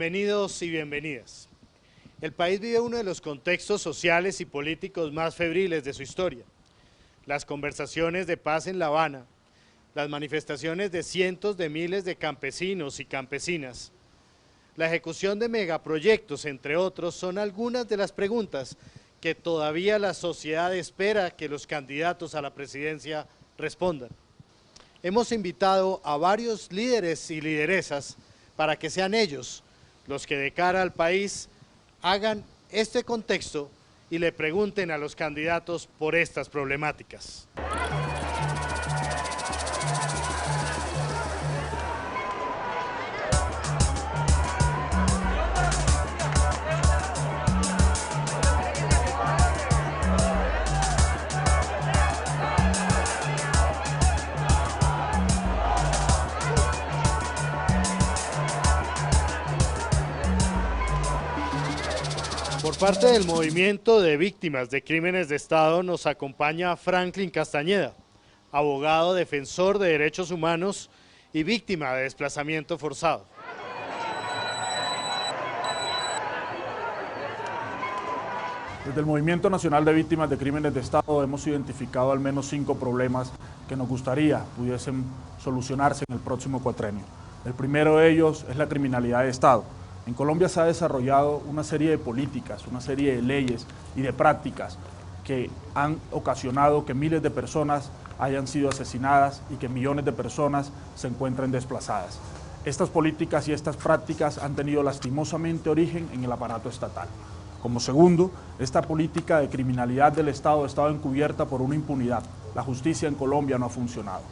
Bienvenidos y bienvenidas. El país vive uno de los contextos sociales y políticos más febriles de su historia. Las conversaciones de paz en La Habana, las manifestaciones de cientos de miles de campesinos y campesinas, la ejecución de megaproyectos, entre otros, son algunas de las preguntas que todavía la sociedad espera que los candidatos a la presidencia respondan. Hemos invitado a varios líderes y lideresas para que sean ellos los que de cara al país hagan este contexto y le pregunten a los candidatos por estas problemáticas. Por parte del Movimiento de Víctimas de Crímenes de Estado nos acompaña Franklin Castañeda, abogado defensor de derechos humanos y víctima de desplazamiento forzado. Desde el Movimiento Nacional de Víctimas de Crímenes de Estado hemos identificado al menos 5 problemas que nos gustaría pudiesen solucionarse en el próximo cuatrenio. El primero de ellos es la criminalidad de Estado. En Colombia se ha desarrollado una serie de políticas, una serie de leyes y de prácticas que han ocasionado que miles de personas hayan sido asesinadas y que millones de personas se encuentren desplazadas. Estas políticas y estas prácticas han tenido lastimosamente origen en el aparato estatal. Como segundo, esta política de criminalidad del Estado ha estado encubierta por una impunidad. La justicia en Colombia no ha funcionado.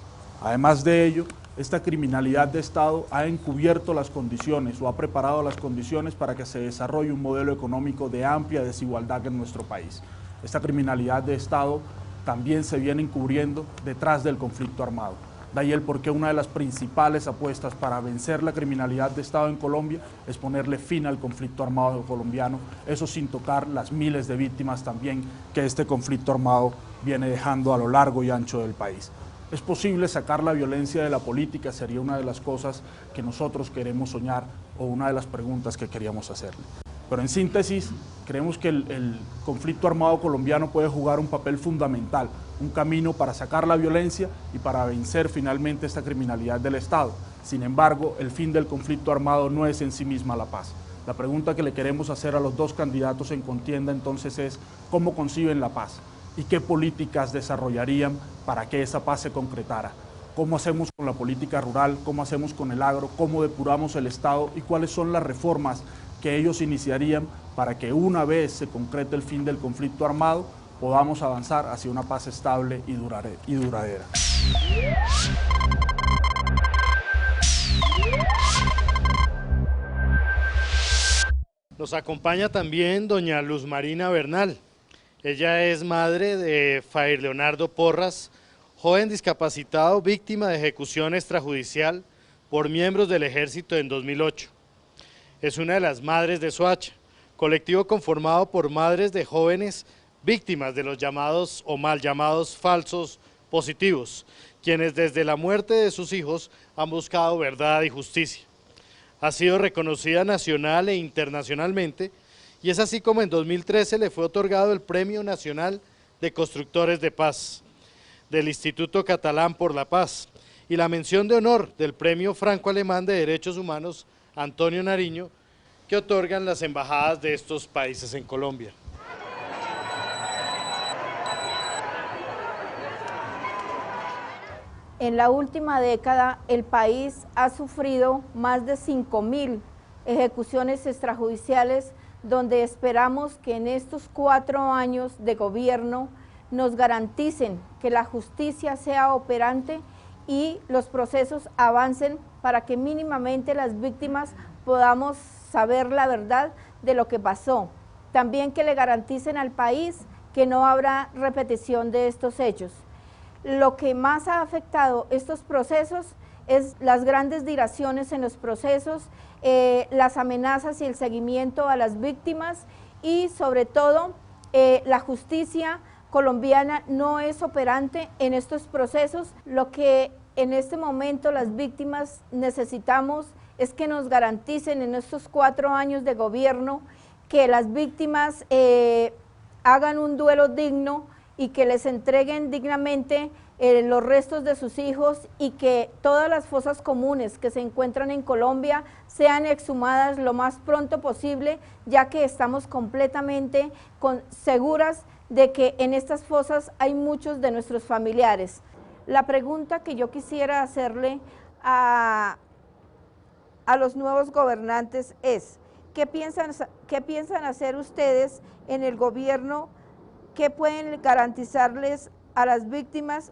Además de ello, esta criminalidad de Estado ha encubierto las condiciones o ha preparado las condiciones para que se desarrolle un modelo económico de amplia desigualdad en nuestro país. Esta criminalidad de Estado también se viene encubriendo detrás del conflicto armado. De ahí el porqué una de las principales apuestas para vencer la criminalidad de Estado en Colombia es ponerle fin al conflicto armado colombiano, eso sin tocar las miles de víctimas también que este conflicto armado viene dejando a lo largo y ancho del país. ¿Es posible sacar la violencia de la política? Sería una de las cosas que nosotros queremos soñar o una de las preguntas que queríamos hacerle. Pero en síntesis, creemos que el conflicto armado colombiano puede jugar un papel fundamental, un camino para sacar la violencia y para vencer finalmente esta criminalidad del Estado. Sin embargo, el fin del conflicto armado no es en sí misma la paz. La pregunta que le queremos hacer a los dos candidatos en contienda entonces es ¿cómo conciben la paz? ¿Y qué políticas desarrollarían para que esa paz se concretara? ¿Cómo hacemos con la política rural? ¿Cómo hacemos con el agro? ¿Cómo depuramos el Estado? ¿Y cuáles son las reformas que ellos iniciarían para que una vez se concrete el fin del conflicto armado, podamos avanzar hacia una paz estable y duradera? Nos acompaña también doña Luz Marina Bernal. Ella es madre de Fair Leonardo Porras, joven discapacitado víctima de ejecución extrajudicial por miembros del Ejército en 2008. Es una de las madres de Soacha, colectivo conformado por madres de jóvenes víctimas de los llamados o mal llamados falsos positivos, quienes desde la muerte de sus hijos han buscado verdad y justicia. Ha sido reconocida nacional e internacionalmente y es así como en 2013 le fue otorgado el Premio Nacional de Constructores de Paz del Instituto Catalán por la Paz y la mención de honor del Premio Franco-Alemán de Derechos Humanos Antonio Nariño, que otorgan las embajadas de estos países en Colombia. En la última década, el país ha sufrido más de 5.000 ejecuciones extrajudiciales, donde esperamos que en estos 4 años de gobierno nos garanticen que la justicia sea operante y los procesos avancen para que mínimamente las víctimas podamos saber la verdad de lo que pasó. También que le garanticen al país que no habrá repetición de estos hechos. Lo que más ha afectado estos procesos es las grandes dilaciones en los procesos, las amenazas y el seguimiento a las víctimas y sobre todo la justicia colombiana no es operante en estos procesos. Lo que en este momento las víctimas necesitamos es que nos garanticen en estos 4 años de gobierno que las víctimas hagan un duelo digno y que les entreguen dignamente los restos de sus hijos y que todas las fosas comunes que se encuentran en Colombia sean exhumadas lo más pronto posible, ya que estamos completamente seguras de que en estas fosas hay muchos de nuestros familiares. La pregunta que yo quisiera hacerle a los nuevos gobernantes es, ¿qué piensan hacer ustedes en el gobierno? ¿Qué pueden garantizarles a las víctimas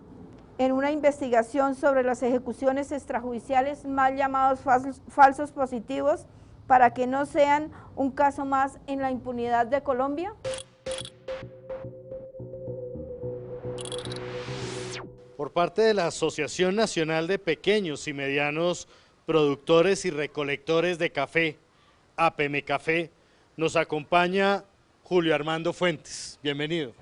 en una investigación sobre las ejecuciones extrajudiciales, mal llamados falsos positivos, para que no sean un caso más en la impunidad de Colombia? Por parte de la Asociación Nacional de Pequeños y Medianos Productores y Recolectores de Café, APM Café, nos acompaña Julio Armando Fuentes. Bienvenido.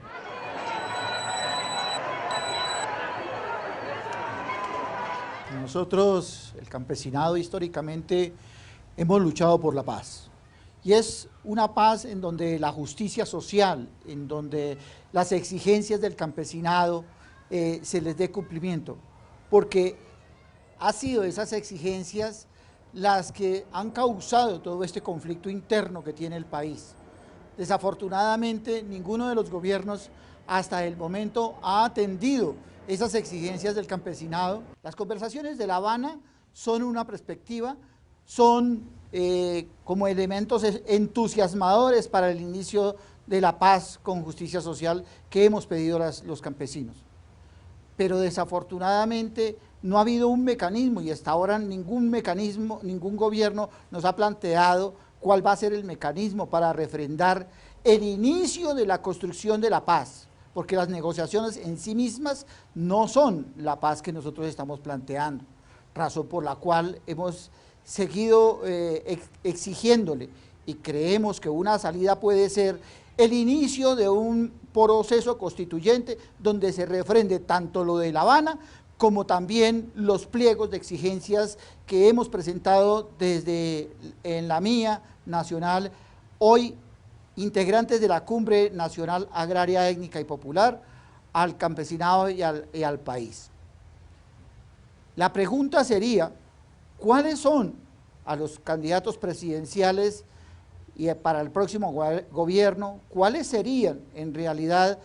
Nosotros, el campesinado, históricamente hemos luchado por la paz. Y es una paz en donde la justicia social, en donde las exigencias del campesinado se les dé cumplimiento. Porque ha sido esas exigencias las que han causado todo este conflicto interno que tiene el país. Desafortunadamente, ninguno de los gobiernos hasta el momento ha atendido esas exigencias del campesinado. Las conversaciones de La Habana son una perspectiva, son como elementos entusiasmadores para el inicio de la paz con justicia social que hemos pedido los campesinos. Pero desafortunadamente no ha habido un mecanismo y hasta ahora ningún gobierno nos ha planteado cuál va a ser el mecanismo para refrendar el inicio de la construcción de la paz, porque las negociaciones en sí mismas no son la paz que nosotros estamos planteando, razón por la cual hemos seguido exigiéndole y creemos que una salida puede ser el inicio de un proceso constituyente donde se refrende tanto lo de La Habana como también los pliegos de exigencias que hemos presentado desde en la mía nacional, hoy integrantes de la Cumbre Nacional Agraria, Étnica y Popular, al campesinado y al país. La pregunta sería, ¿cuáles son a los candidatos presidenciales y para el próximo gobierno, cuáles serían en realidad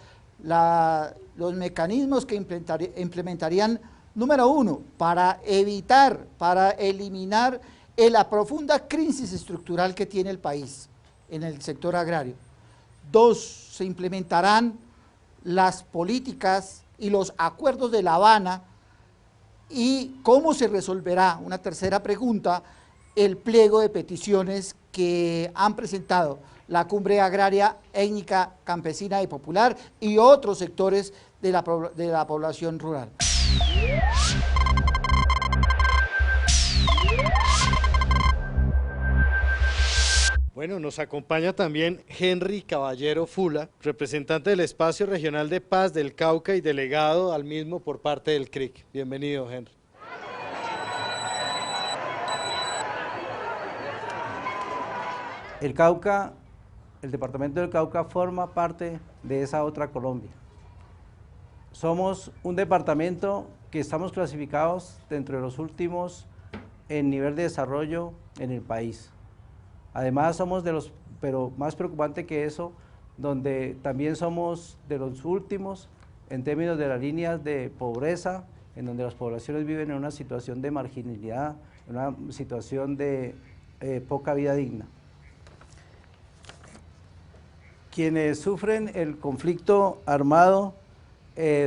los mecanismos que implementarían, número uno, para evitar, para eliminar la profunda crisis estructural que tiene el país en el sector agrario? Dos, se implementarán las políticas y los acuerdos de La Habana y cómo se resolverá, una tercera pregunta, el pliego de peticiones que han presentado la Cumbre Agraria, Étnica, Campesina y Popular y otros sectores de la población rural. Bueno, nos acompaña también Henry Caballero Fula, representante del Espacio Regional de Paz del Cauca y delegado al mismo por parte del CRIC. Bienvenido, Henry. El Cauca, el departamento del Cauca forma parte de esa otra Colombia. Somos un departamento que estamos clasificados dentro de los últimos en nivel de desarrollo en el país. Además somos de los, pero más preocupante que eso, donde también somos de los últimos en términos de las líneas de pobreza, en donde las poblaciones viven en una situación de marginalidad, en una situación de poca vida digna. Quienes sufren el conflicto armado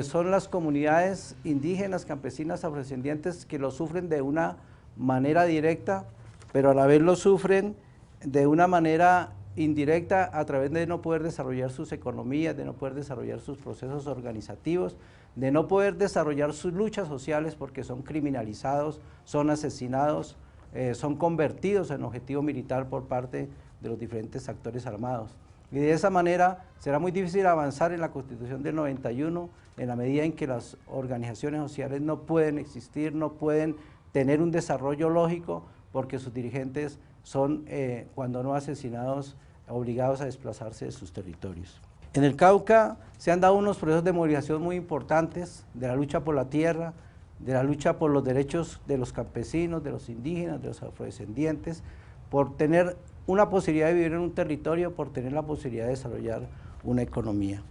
son las comunidades indígenas, campesinas, afrodescendientes, que lo sufren de una manera directa, pero a la vez lo sufren de una manera indirecta a través de no poder desarrollar sus economías, de no poder desarrollar sus procesos organizativos, de no poder desarrollar sus luchas sociales porque son criminalizados, son asesinados, son convertidos en objetivo militar por parte de los diferentes actores armados. Y de esa manera será muy difícil avanzar en la Constitución del 91 en la medida en que las organizaciones sociales no pueden existir, no pueden tener un desarrollo lógico, porque sus dirigentes son, cuando no asesinados, obligados a desplazarse de sus territorios. En el Cauca se han dado unos procesos de movilización muy importantes, de la lucha por la tierra, de la lucha por los derechos de los campesinos, de los indígenas, de los afrodescendientes, por tener una posibilidad de vivir en un territorio, por tener la posibilidad de desarrollar una economía.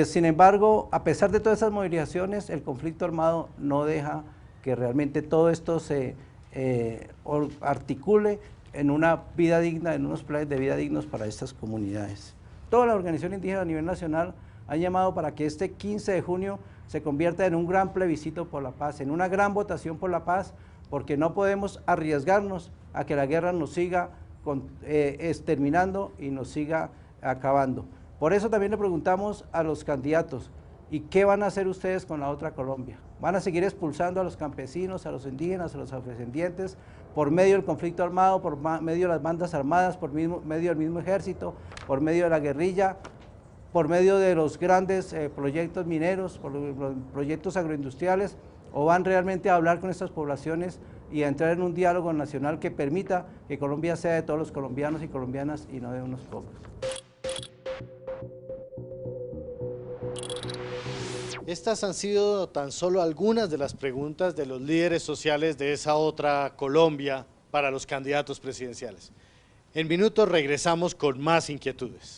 Sin embargo, a pesar de todas esas movilizaciones, el conflicto armado no deja que realmente todo esto se articule en una vida digna, en unos planes de vida dignos para estas comunidades. Todas las organizaciones indígenas a nivel nacional han llamado para que este 15 de junio se convierta en un gran plebiscito por la paz, en una gran votación por la paz, porque no podemos arriesgarnos a que la guerra nos siga exterminando y nos siga acabando. Por eso también le preguntamos a los candidatos, ¿y qué van a hacer ustedes con la otra Colombia? ¿Van a seguir expulsando a los campesinos, a los indígenas, a los afrodescendientes por medio del conflicto armado, por medio de las bandas armadas, por medio del mismo ejército, por medio de la guerrilla, por medio de los grandes proyectos mineros, por los proyectos agroindustriales, o van realmente a hablar con estas poblaciones y a entrar en un diálogo nacional que permita que Colombia sea de todos los colombianos y colombianas y no de unos pocos? Estas han sido tan solo algunas de las preguntas de los líderes sociales de esa otra Colombia para los candidatos presidenciales. En minutos regresamos con más inquietudes.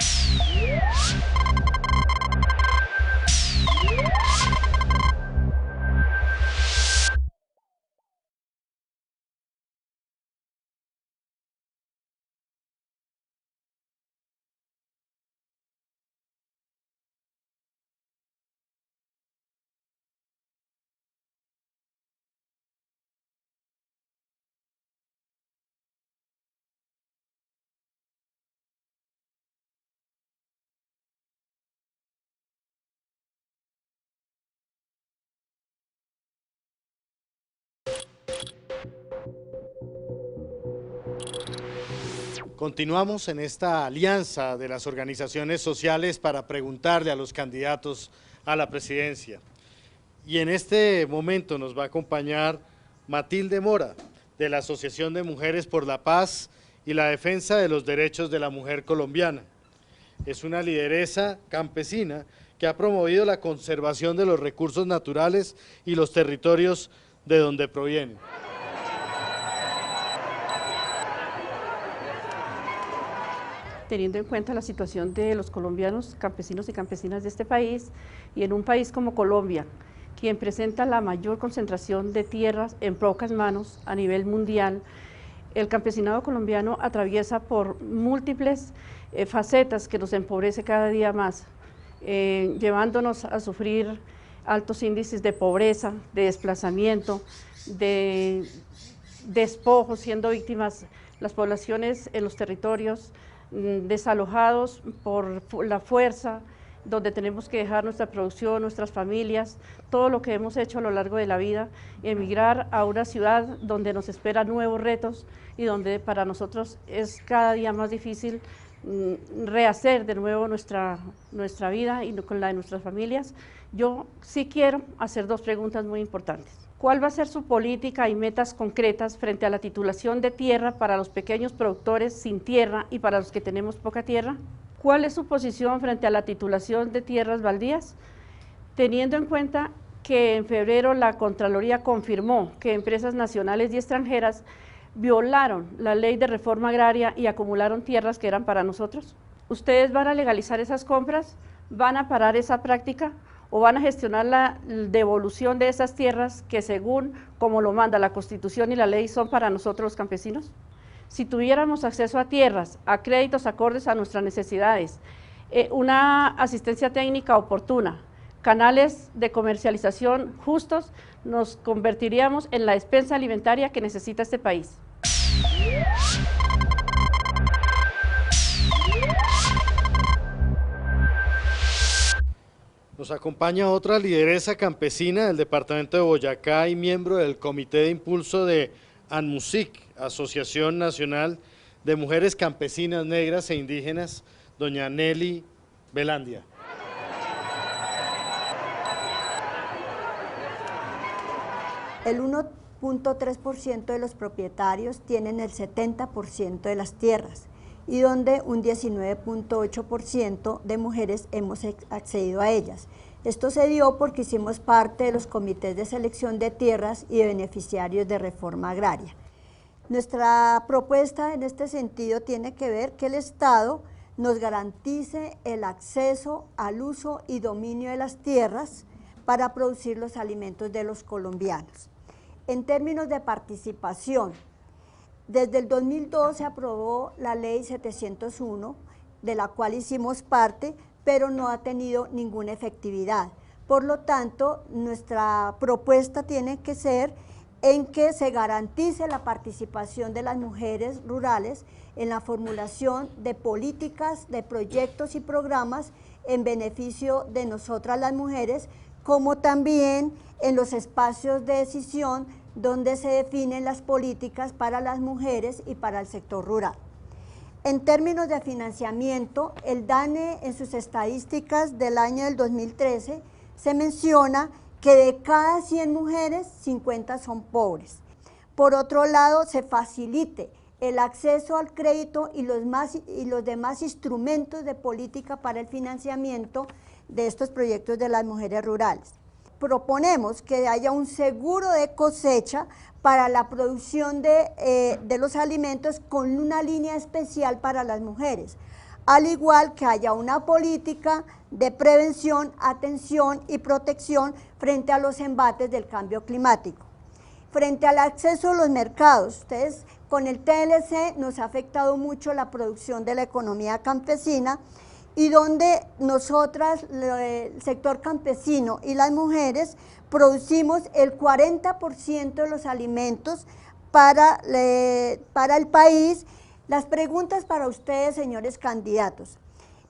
Continuamos en esta alianza de las organizaciones sociales para preguntarle a los candidatos a la presidencia. Y en este momento nos va a acompañar Matilde Mora, de la Asociación de Mujeres por la Paz y la Defensa de los Derechos de la Mujer Colombiana. Es una lideresa campesina que ha promovido la conservación de los recursos naturales y los territorios de donde provienen. Teniendo en cuenta la situación de los colombianos, campesinos y campesinas de este país, y en un país como Colombia, quien presenta la mayor concentración de tierras en pocas manos a nivel mundial, el campesinado colombiano atraviesa por múltiples facetas que nos empobrece cada día más, llevándonos a sufrir altos índices de pobreza, de desplazamiento, de despojos, siendo víctimas las poblaciones en los territorios desalojados por la fuerza, donde tenemos que dejar nuestra producción, nuestras familias, todo lo que hemos hecho a lo largo de la vida, emigrar a una ciudad donde nos esperan nuevos retos y donde para nosotros es cada día más difícil rehacer de nuevo nuestra vida y con la de nuestras familias. Yo sí quiero hacer dos preguntas muy importantes. ¿Cuál va a ser su política y metas concretas frente a la titulación de tierra para los pequeños productores sin tierra y para los que tenemos poca tierra? ¿Cuál es su posición frente a la titulación de tierras baldías? Teniendo en cuenta que en febrero la Contraloría confirmó que empresas nacionales y extranjeras violaron la ley de reforma agraria y acumularon tierras que eran para nosotros. ¿Ustedes van a legalizar esas compras? ¿Van a parar esa práctica? ¿O van a gestionar la devolución de esas tierras que según como lo manda la Constitución y la ley son para nosotros los campesinos? Si tuviéramos acceso a tierras, a créditos acordes a nuestras necesidades, una asistencia técnica oportuna, canales de comercialización justos, nos convertiríamos en la despensa alimentaria que necesita este país. Nos acompaña otra lideresa campesina del departamento de Boyacá y miembro del Comité de Impulso de ANMUSIC, Asociación Nacional de Mujeres Campesinas Negras e Indígenas, doña Nelly Velandia. El 1 10.3% de los propietarios tienen el 70% de las tierras y donde un 19.8% de mujeres hemos accedido a ellas. Esto se dio porque hicimos parte de los comités de selección de tierras y de beneficiarios de reforma agraria. Nuestra propuesta en este sentido tiene que ver que el Estado nos garantice el acceso al uso y dominio de las tierras para producir los alimentos de los colombianos. En términos de participación, desde el 2002 se aprobó la ley 701, de la cual hicimos parte, pero no ha tenido ninguna efectividad. Por lo tanto, nuestra propuesta tiene que ser en que se garantice la participación de las mujeres rurales en la formulación de políticas, de proyectos y programas en beneficio de nosotras las mujeres, como también en los espacios de decisión donde se definen las políticas para las mujeres y para el sector rural. En términos de financiamiento, el DANE en sus estadísticas del año del 2013 se menciona que de cada 100 mujeres, 50 son pobres. Por otro lado, se facilite el acceso al crédito y los demás instrumentos de política para el financiamiento de estos proyectos de las mujeres rurales. Proponemos que haya un seguro de cosecha para la producción de los alimentos con una línea especial para las mujeres, al igual que haya una política de prevención, atención y protección frente a los embates del cambio climático. Frente al acceso a los mercados, ustedes con el TLC nos ha afectado mucho la producción de la economía campesina y donde nosotras, el sector campesino y las mujeres, producimos el 40% de los alimentos para el país. Las preguntas para ustedes, señores candidatos,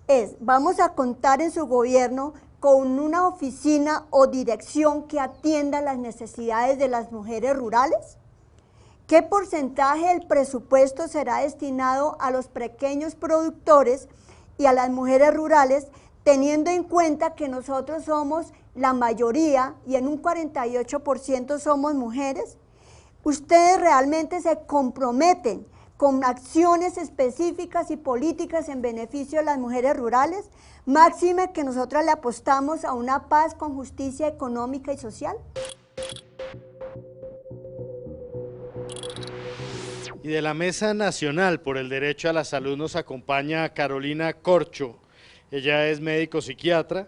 es: ¿vamos a contar en su gobierno con una oficina o dirección que atienda las necesidades de las mujeres rurales? ¿Qué porcentaje del presupuesto será destinado a los pequeños productores y a las mujeres rurales, teniendo en cuenta que nosotros somos la mayoría y en un 48% somos mujeres? ¿Ustedes realmente se comprometen con acciones específicas y políticas en beneficio de las mujeres rurales? Máxime que nosotras le apostamos a una paz con justicia económica y social. Y de la Mesa Nacional por el Derecho a la Salud nos acompaña Carolina Corcho. Ella es médico psiquiatra,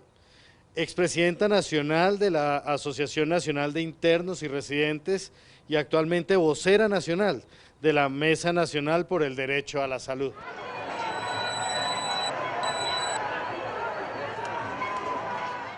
expresidenta nacional de la Asociación Nacional de Internos y Residentes y actualmente vocera nacional de la Mesa Nacional por el Derecho a la Salud.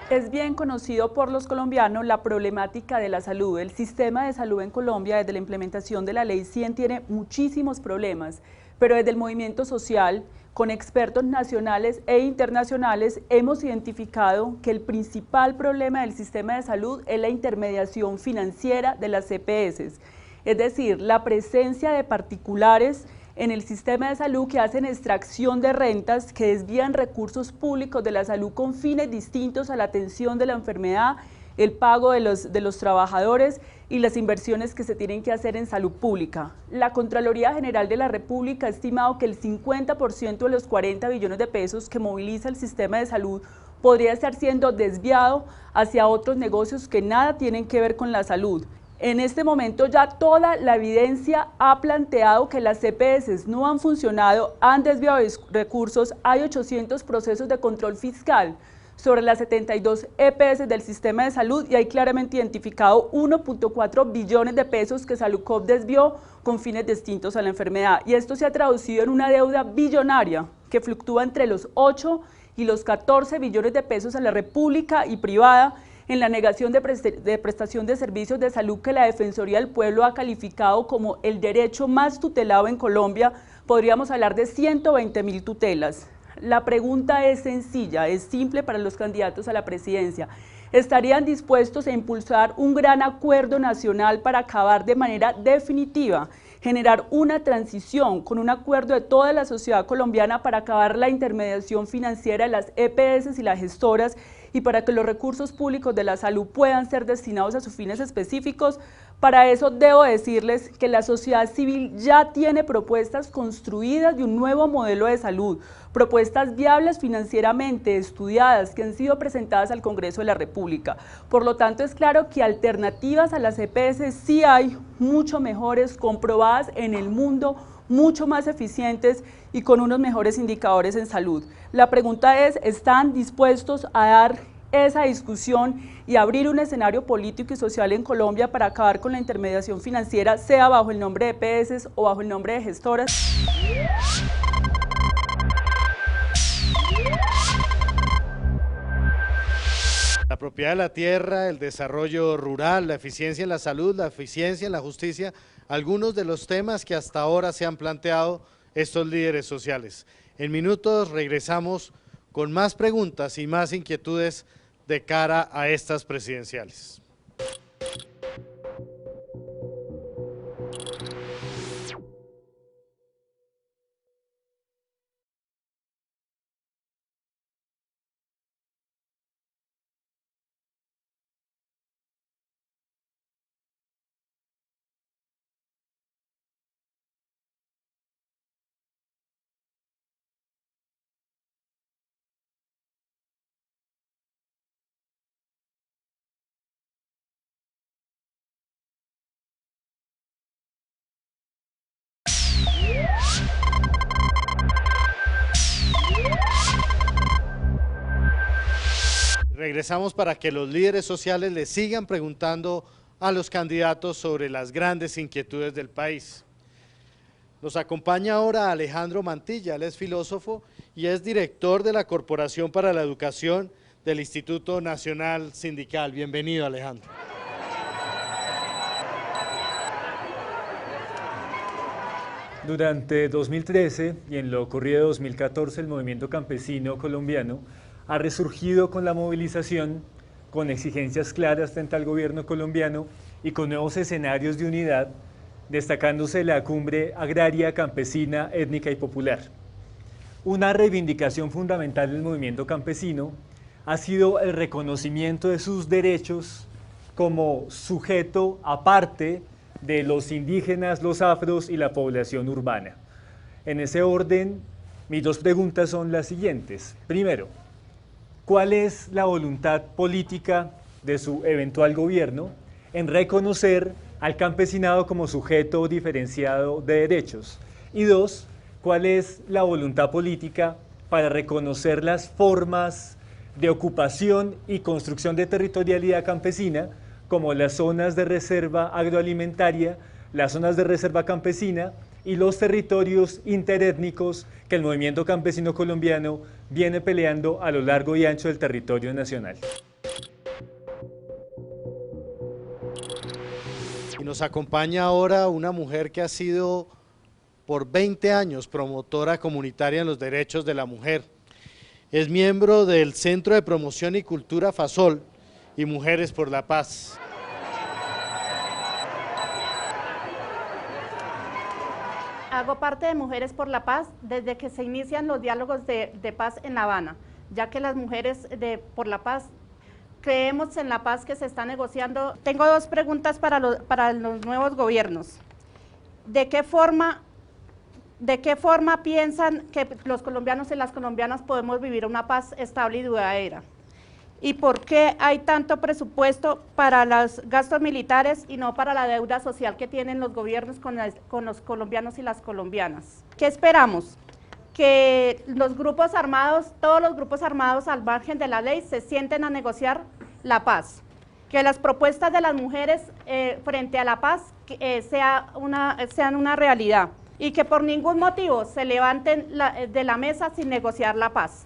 Es bien conocido por los colombianos la problemática de la salud. El sistema de salud en Colombia, desde la implementación de la Ley 100, tiene muchísimos problemas, pero desde el movimiento social, con expertos nacionales e internacionales, hemos identificado que el principal problema del sistema de salud es la intermediación financiera de las EPS, es decir, la presencia de particulares en el sistema de salud que hacen extracción de rentas, que desvían recursos públicos de la salud con fines distintos a la atención de la enfermedad, el pago de los trabajadores y las inversiones que se tienen que hacer en salud pública. La Contraloría General de la República ha estimado que el 50% de los 40 billones de pesos que moviliza el sistema de salud podría estar siendo desviado hacia otros negocios que nada tienen que ver con la salud. En este momento ya toda la evidencia ha planteado que las EPS no han funcionado, han desviado recursos, hay 800 procesos de control fiscal sobre las 72 EPS del sistema de salud y hay claramente identificado 1.4 billones de pesos que Saludcop desvió con fines distintos a la enfermedad. Y esto se ha traducido en una deuda billonaria que fluctúa entre los 8 y los 14 billones de pesos a la república y privada, en la negación de prestación de servicios de salud que la Defensoría del Pueblo ha calificado como el derecho más tutelado en Colombia. Podríamos hablar de 120.000 tutelas. La pregunta es sencilla, es simple para los candidatos a la presidencia. ¿Estarían dispuestos a impulsar un gran acuerdo nacional para acabar de manera definitiva, generar una transición con un acuerdo de toda la sociedad colombiana para acabar la intermediación financiera de las EPS y las gestoras y para que los recursos públicos de la salud puedan ser destinados a sus fines específicos? Para eso debo decirles que la sociedad civil ya tiene propuestas construidas de un nuevo modelo de salud, propuestas viables financieramente, estudiadas, que han sido presentadas al Congreso de la República. Por lo tanto, es claro que alternativas a las EPS sí hay, mucho mejores, comprobadas en el mundo, mucho más eficientes y con unos mejores indicadores en salud. La pregunta es, ¿están dispuestos a dar esa discusión y abrir un escenario político y social en Colombia para acabar con la intermediación financiera, sea bajo el nombre de EPS o bajo el nombre de gestoras? La propiedad de la tierra, el desarrollo rural, la eficiencia en la salud, la eficiencia en la justicia, algunos de los temas que hasta ahora se han planteado estos líderes sociales. En minutos regresamos con más preguntas y más inquietudes de cara a estas presidenciales. Regresamos para que los líderes sociales le sigan preguntando a los candidatos sobre las grandes inquietudes del país. Nos acompaña ahora Alejandro Mantilla, él es filósofo y es director de la Corporación para la Educación del Instituto Nacional Sindical. Bienvenido, Alejandro. Durante 2013 y en lo ocurrido de 2014, el movimiento campesino colombiano ha resurgido con la movilización, con exigencias claras frente al gobierno colombiano y con nuevos escenarios de unidad, destacándose la cumbre agraria, campesina, étnica y popular. Una reivindicación fundamental del movimiento campesino ha sido el reconocimiento de sus derechos como sujeto aparte de los indígenas, los afros y la población urbana. En ese orden, mis dos preguntas son las siguientes. Primero, ¿cuál es la voluntad política de su eventual gobierno en reconocer al campesinado como sujeto diferenciado de derechos? Y dos, ¿cuál es la voluntad política para reconocer las formas de ocupación y construcción de territorialidad campesina, como las zonas de reserva agroalimentaria, las zonas de reserva campesina y los territorios interétnicos que el movimiento campesino colombiano viene peleando a lo largo y ancho del territorio nacional? Y nos acompaña ahora una mujer que ha sido por 20 años promotora comunitaria en los derechos de la mujer. Es miembro del Centro de Promoción y Cultura FASOL y Mujeres por la Paz. Hago parte de Mujeres por la Paz desde que se inician los diálogos de paz en La Habana, ya que las mujeres por la paz creemos en la paz que se está negociando. Tengo dos preguntas para los nuevos gobiernos. ¿De qué forma piensan que los colombianos y las colombianas podemos vivir una paz estable y duradera? ¿Y por qué hay tanto presupuesto para los gastos militares y no para la deuda social que tienen los gobiernos con los colombianos y las colombianas? ¿Qué esperamos? Que los grupos armados, todos los grupos armados al margen de la ley se sienten a negociar la paz. Que las propuestas de las mujeres frente a la paz sean una realidad y que por ningún motivo se levanten de la mesa sin negociar la paz.